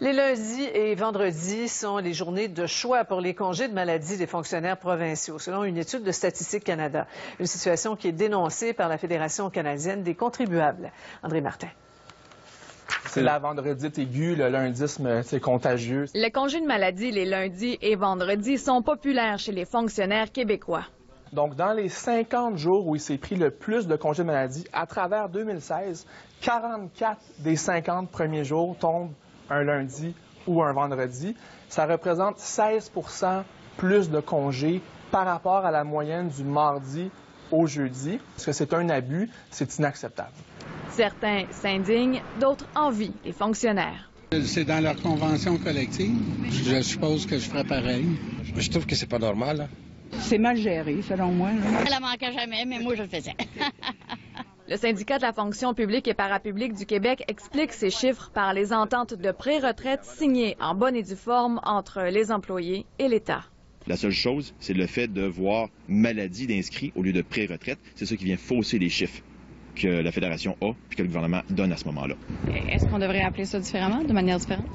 Les lundis et vendredis sont les journées de choix pour les congés de maladie des fonctionnaires provinciaux, selon une étude de Statistique Canada. Une situation qui est dénoncée par la Fédération canadienne des contribuables. André Martin. C'est la vendredite aiguë, le lundisme, c'est contagieux. Les congés de maladie les lundis et vendredis sont populaires chez les fonctionnaires québécois. Donc, dans les 50 jours où il s'est pris le plus de congés de maladie, à travers 2016, 44 des 50 premiers jours tombent un lundi ou un vendredi. Ça représente 16 % plus de congés par rapport à la moyenne du mardi au jeudi. Parce que c'est un abus, c'est inacceptable. Certains s'indignent, d'autres envient les fonctionnaires. C'est dans leur convention collective. Je suppose que je ferais pareil. Je trouve que c'est pas normal. C'est mal géré, selon moi. Elle la manquait jamais, mais moi, je le faisais. Le syndicat de la fonction publique et parapublique du Québec explique ces chiffres par les ententes de pré-retraite signées en bonne et due forme entre les employés et l'État. La seule chose, c'est le fait de voir maladie d'inscrits au lieu de pré-retraite. C'est ça qui vient fausser les chiffres que la Fédération a puis que le gouvernement donne à ce moment-là. Est-ce qu'on devrait appeler ça différemment, de manière différente?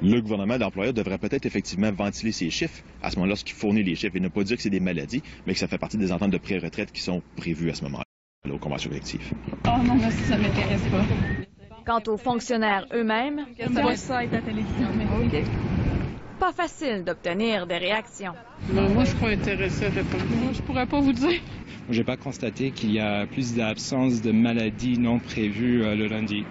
Le gouvernement d'employeur devrait peut-être effectivement ventiler ses chiffres à ce moment-là lorsqu'il fournit les chiffres et ne pas dire que c'est des maladies, mais que ça fait partie des ententes de pré-retraite qui sont prévues à ce moment-là aux conventions collectives. Oh non, merci, ça ne m'intéresse pas. Quant aux fonctionnaires eux-mêmes, Ça est à la télévision, mais OK. pas facile d'obtenir des réactions. Moi, je suis pas intéressée à répondre. Je pourrais pas vous dire. Je n'ai pas constaté qu'il y a plus d'absence de maladies non prévues le lundi.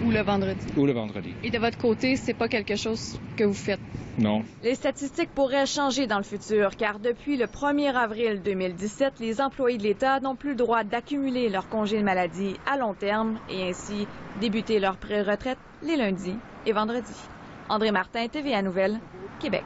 Ou le vendredi. Ou le vendredi. Et de votre côté, c'est pas quelque chose que vous faites? Non. Les statistiques pourraient changer dans le futur, car depuis le 1er avril 2017, les employés de l'État n'ont plus le droit d'accumuler leurs congés de maladie à long terme et ainsi débuter leur pré-retraite les lundis et vendredis. André Martin, TVA Nouvelles, Québec.